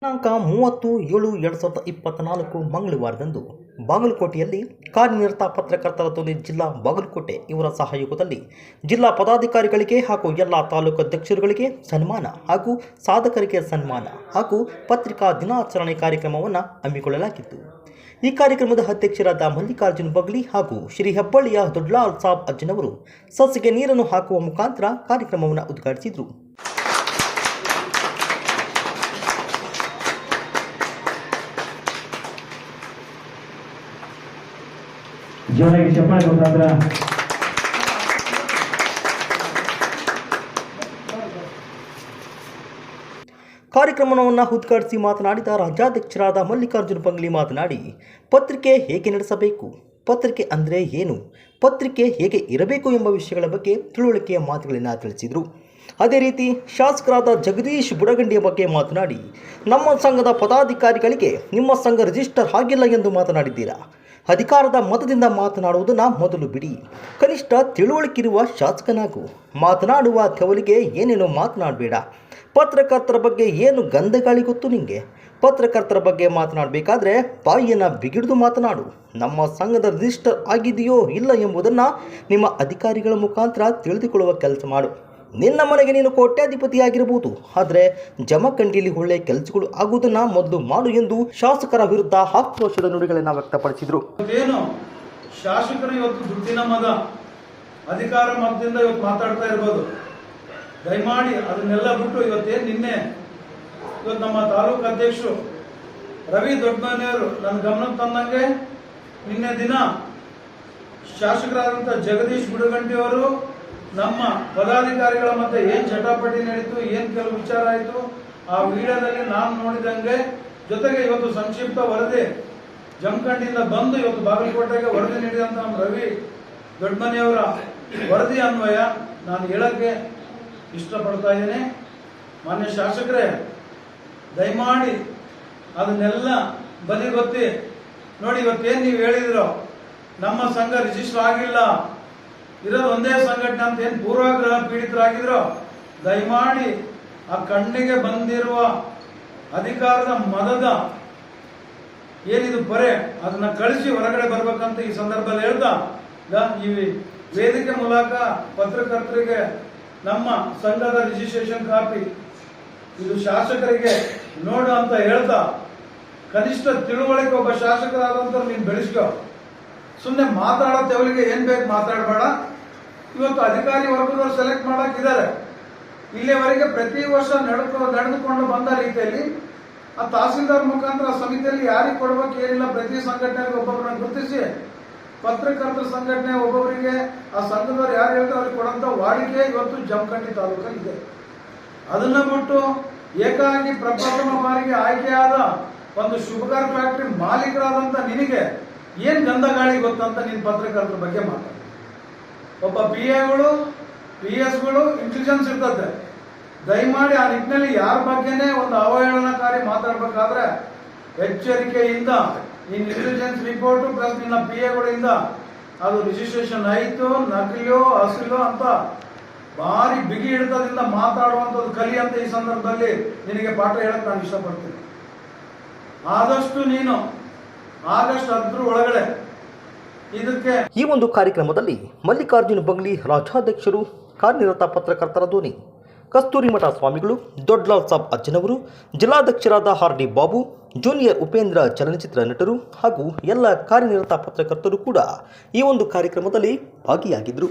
ದಿನಾಂಕ 30/7/2024 ಮಂಗಳವಾರದಂದು ಬಾಗಲಕೋಟೆಯಲ್ಲಿ ಕಾರ್ಯನಿರತ ಪತ್ರಕರ್ತರ ಧ್ವನಿ ಜಿಲ್ಲಾ ಬಾಗಲಕೋಟೆ ಇವರ ಸಹಯೋಗದಲ್ಲಿ ಜಿಲ್ಲಾ ಪದಾಧಿಕಾರಿಗಳಿಗೆ ಹಾಗೂ ಎಲ್ಲ ತಾಲೂಕು ಅಧ್ಯಕ್ಷರುಗಳಿಗೆ ಸನ್ಮಾನ ಹಾಗೂ ಸಾಧಕರಿಗೆ ಸನ್ಮಾನ ಹಾಗೂ ಪತ್ರಿಕಾ ದಿನಾಚರಣೆ ಕಾರ್ಯಕ್ರಮವನ್ನು ಹಮ್ಮಿಕೊಳ್ಳಲಾಗಿತ್ತು. ಈ ಕಾರ್ಯಕ್ರಮದ ಅಧ್ಯಕ್ಷರಾದ ಮಲ್ಲಿಕಾರ್ಜುನ್ ಬಗ್ಲಿ ಹಾಗೂ ಶ್ರೀ ಹೆಬ್ಬಳ್ಳಿಯ ದೊಡ್ಡಲಾಲ್ ಸಾಬ್ ಅಜ್ಜನವರು ಸಸಿಗೆ ನೀರನ್ನು ಹಾಕುವ ಮುಖಾಂತರ ಕಾರ್ಯಕ್ರಮವನ್ನು ಉದ್ಘಾಟಿಸಿದರು. ಜೋರಾಗಿ ಚಪ್ಪಾಳೆ ಕೊಡ್ತಾರ. ಕಾರ್ಯಕ್ರಮವನ್ನು ಉದ್ಘಾಟಿಸಿ ಮಾತನಾಡಿದ ರಾಜ್ಯಾಧ್ಯಕ್ಷರಾದ ಮಲ್ಲಿಕಾರ್ಜುನ್ ಬಂಗ್ಲಿ ಮಾತನಾಡಿ, ಪತ್ರಿಕೆ ಹೇಗೆ ನಡೆಸಬೇಕು, ಪತ್ರಿಕೆ ಅಂದರೆ ಏನು, ಪತ್ರಿಕೆ ಹೇಗೆ ಇರಬೇಕು ಎಂಬ ವಿಷಯಗಳ ಬಗ್ಗೆ ತಿಳುವಳಿಕೆಯ ಮಾತುಗಳನ್ನು ತಿಳಿಸಿದರು. ಅದೇ ರೀತಿ ಶಾಸಕರಾದ ಜಗದೀಶ್ ಬುಡಗಂಡಿಯ ಬಗ್ಗೆ ಮಾತನಾಡಿ, ನಮ್ಮ ಸಂಘದ ಪದಾಧಿಕಾರಿಗಳಿಗೆ ನಿಮ್ಮ ಸಂಘ ರಿಜಿಸ್ಟರ್ ಆಗಿಲ್ಲ ಎಂದು ಮಾತನಾಡಿದ್ದೀರಾ. ಅಧಿಕಾರದ ಮತದಿಂದ ಮಾತನಾಡುವುದನ್ನು ಮೊದಲು ಬಿಡಿ, ಕನಿಷ್ಠ ತಿಳುವಳಿಕೆ ಇರುವ ಶಾಸಕನಾಗು. ಮಾತನಾಡುವ ತೆವಲಿಗೆ ಏನೇನೋ ಮಾತನಾಡಬೇಡ. ಪತ್ರಕರ್ತರ ಬಗ್ಗೆ ಏನು ಗಂಧಗಾಳಿ ಗೊತ್ತು ನಿಮಗೆ? ಪತ್ರಕರ್ತರ ಬಗ್ಗೆ ಮಾತನಾಡಬೇಕಾದ್ರೆ ಬಾಯಿಯನ್ನು ಬಿಗಿಡಿದು ಮಾತನಾಡು. ನಮ್ಮ ಸಂಘದ ರಿಜಿಸ್ಟರ್ ಆಗಿದೆಯೋ ಇಲ್ಲ ಎಂಬುದನ್ನು ನಿಮ್ಮ ಅಧಿಕಾರಿಗಳ ಮುಖಾಂತರ ತಿಳಿದುಕೊಳ್ಳುವ ಕೆಲಸ ಮಾಡು. ನಿನ್ನ ಮನೆಗೆ ನೀನು ಕೋಟ್ಯಾಧಿಪತಿಯಾಗಿರಬಹುದು, ಆದರೆ ಜಮಖಂಡಿಯಲ್ಲಿ ಒಳ್ಳೆ ಕೆಲಸಗಳು ಆಗುವುದನ್ನು ಮೊದಲು ಮಾಡು ಎಂದು ಶಾಸಕರ ವಿರುದ್ಧ ಆಕ್ರೋಶದ ನುಡಿಗಳನ್ನು ವ್ಯಕ್ತಪಡಿಸಿದರು. ಶಾಸಕರು ಇವತ್ತು ದುಡ್ಡಿನ ಮದ, ಅಧಿಕಾರ ಮತದಿಂದ ಇವತ್ತು ಮಾತಾಡ್ತಾ ಇರ್ಬೋದು. ದಯಮಾಡಿ ಅದನ್ನೆಲ್ಲ ಬಿಟ್ಟು ಇವತ್ತು ನಮ್ಮ ತಾಲೂಕು ಅಧ್ಯಕ್ಷರು ರವಿ ದೊಡ್ಡಮನೆಯವರು ನನ್ನ ಗಮನಕ್ಕೆ ತಂದಂಗೆ ನಿನ್ನೆ ದಿನ ಶಾಸಕರಾದಂಥ ಜಗದೀಶ್ ಬುಡಗಂಟಿಯವರು ನಮ್ಮ ಪದಾಧಿಕಾರಿಗಳ ಮಧ್ಯೆ ಏನ್ ಜಟಾಪಟಿ ನಡೀತು, ಏನ್ ಕೆಲವು ವಿಚಾರ ಆಯಿತು, ಆ ವಿಡಿಯೋದಲ್ಲಿ ನಾನು ನೋಡಿದಂಗೆ, ಜೊತೆಗೆ ಇವತ್ತು ಸಂಕ್ಷಿಪ್ತ ವರದಿ ಜಮಖಂಡಿಯಿಂದ ಬಂದು ಇವತ್ತು ಬಾಗಲಕೋಟೆಗೆ ವರದಿ ನೀಡಿದಂತ ನಮ್ಮ ರವಿ ದೊಡ್ಡಮನೆಯವರ ವರದಿ ಅನ್ವಯ ನಾನು ಹೇಳಕ್ಕೆ ಇಷ್ಟಪಡ್ತಾ ಇದ್ದೇನೆ. ಮಾನ್ಯ ಶಾಸಕರೇ, ದಯಮಾಡಿ ಅದನ್ನೆಲ್ಲ ಬದಿಗೊತ್ತಿ ನೋಡಿ. ಇವತ್ತೇನು ನೀವು ಹೇಳಿದಿರೋ ನಮ್ಮ ಸಂಘ ರಿಜಿಸ್ಟರ್ ಆಗಿಲ್ಲ, ಇರೋದು ಒಂದೇ ಸಂಘಟನೆ ಅಂತ ಏನು ಪೂರ್ವಾಗ್ರಹ ಪೀಡಿತರಾಗಿದ್ರು, ದಯಮಾಡಿ ಆ ಕಣ್ಣಿಗೆ ಬಂದಿರುವ ಅಧಿಕಾರದ ಮದದ ಏನಿದು ಬರೆ ಅದನ್ನ ಕಳಿಸಿ ಹೊರಗಡೆ ಬರ್ಬೇಕಂತ ಈ ಸಂದರ್ಭದಲ್ಲಿ ಹೇಳ್ತಾ, ಈ ವೇದಿಕೆ ಮೂಲಕ ಪತ್ರಕರ್ತರಿಗೆ ನಮ್ಮ ಸಂಘದ ರಿಜಿಸ್ಟ್ರೇಷನ್ ಕಾಪಿ ಇದು ಶಾಸಕರಿಗೆ ನೋಡು ಅಂತ ಹೇಳ್ತಾ, ಕನಿಷ್ಠ ತಿಳುವಳಿಕೆ ಒಬ್ಬ ಶಾಸಕರಾದಂತ ನೀನು ಬೆಳೆಸ್ಕೋ. ಸುಮ್ಮನೆ ಮಾತಾಡೋ ತೆವಲಿಗೆ ಏನ್ ಬೇಕು ಮಾತಾಡಬೇಡ. ಇವತ್ತು ಅಧಿಕಾರಿ ವರ್ಗದವರು ಸೆಲೆಕ್ಟ್ ಮಾಡಕ್ಕಿದ್ದಾರೆ. ಇಲ್ಲಿವರೆಗೆ ಪ್ರತಿ ವರ್ಷ ನಡೆದುಕೊಂಡು ಬಂದ ರೀತಿಯಲ್ಲಿ ಆ ತಹಸೀಲ್ದಾರ್ ಮುಖಾಂತರ ಸಮಿತಿಯಲ್ಲಿ ಯಾರಿಗೆ ಕೊಡ್ಬೇಕು ಏನಿಲ್ಲ, ಪ್ರತಿ ಸಂಘಟನೆಗೆ ಒಬ್ಬೊಬ್ಬರನ್ನ ಗುರುತಿಸಿ ಪತ್ರಕರ್ತರ ಸಂಘಟನೆ ಒಬ್ಬೊಬ್ಬರಿಗೆ ಆ ಸಂಘದವ್ರು ಯಾರು ಹೇಳ್ತಾರೆ ಅವ್ರಿಗೆ ಕೊಡಂತ ವಾಡಿಕೆ ಇವತ್ತು ಜಮಖಂಡಿ ತಾಲೂಕಲ್ಲಿ ಇದೆ. ಅದನ್ನ ಬಿಟ್ಟು ಏಕಾಂಗಿ ಪ್ರಪ್ರಥಮ ಬಾರಿಗೆ ಆಯ್ಕೆಯಾದ ಒಂದು ಶುಭಕರ್ ಫ್ಯಾಕ್ಟರಿ ಮಾಲೀಕರಾದಂತ ನಿನಗೆ ಏನ್ ಗಂಧಗಾಳಿ ಗೊತ್ತಂತ ನೀನು ಪತ್ರಕರ್ತರ ಬಗ್ಗೆ ಮಾತಾಡ. ಒಬ್ಬ PAಗಳು PS ಗಳು ಇಂಟೆಲಿಜೆನ್ಸ್ ಇರ್ತದೆ. ದಯಮಾಡಿ ಆ ನಿಟ್ಟಿನಲ್ಲಿ ಯಾರ ಬಗ್ಗೆನೇ ಒಂದು ಅವಹೇಳನಕಾರಿ ಮಾತಾಡ್ಬೇಕಾದ್ರೆ ಎಚ್ಚರಿಕೆಯಿಂದ ನಿನ್ನ ಇಂಟೆಲಿಜೆನ್ಸ್ ರಿಪೋರ್ಟ್ ಪ್ಲಸ್ ನಿನ್ನ PAಗಳಿಂದ ಅದು ರಿಜಿಸ್ಟ್ರೇಷನ್ ಆಯಿತು ನಕಲಿಯೋ ಅಸಲೋ ಅಂತ ಭಾರಿ ಬಿಗಿ ಹಿಡಿತದಿಂದ ಮಾತಾಡುವಂಥದ್ದು ಕಲಿ ಅಂತ ಈ ಸಂದರ್ಭದಲ್ಲಿ ನಿನಗೆ ಪಾಠ ಹೇಳಕ್ ನಾನು ಇಷ್ಟಪಡ್ತೀನಿ. ಆದಷ್ಟು ನೀನು ಆಗಸ್ಟ್ 10 ಒಳಗಡೆ ಇದಕ್ಕೆ. ಈ ಒಂದು ಕಾರ್ಯಕ್ರಮದಲ್ಲಿ ಮಲ್ಲಿಕಾರ್ಜುನ್ ಬಂಗ್ಲಿ ರಾಜ್ಯಾಧ್ಯಕ್ಷರು, ಕಾರ್ಯನಿರತ ಪತ್ರಕರ್ತರ ಧ್ವನಿ ಕಸ್ತೂರಿ ಮಠ ಸ್ವಾಮಿಗಳು, ದೊಡ್ಡಲಾಲ್ ಸಾಬ್ ಅಜ್ಜನವರು, ಜಿಲ್ಲಾಧ್ಯಕ್ಷರಾದ RD ಬಾಬು, ಜೂನಿಯರ್ ಉಪೇಂದ್ರ ಚಲನಚಿತ್ರ ನಟರು ಹಾಗೂ ಎಲ್ಲ ಕಾರ್ಯನಿರತ ಪತ್ರಕರ್ತರು ಕೂಡ ಈ ಒಂದು ಕಾರ್ಯಕ್ರಮದಲ್ಲಿ ಭಾಗಿಯಾಗಿದ್ದರು.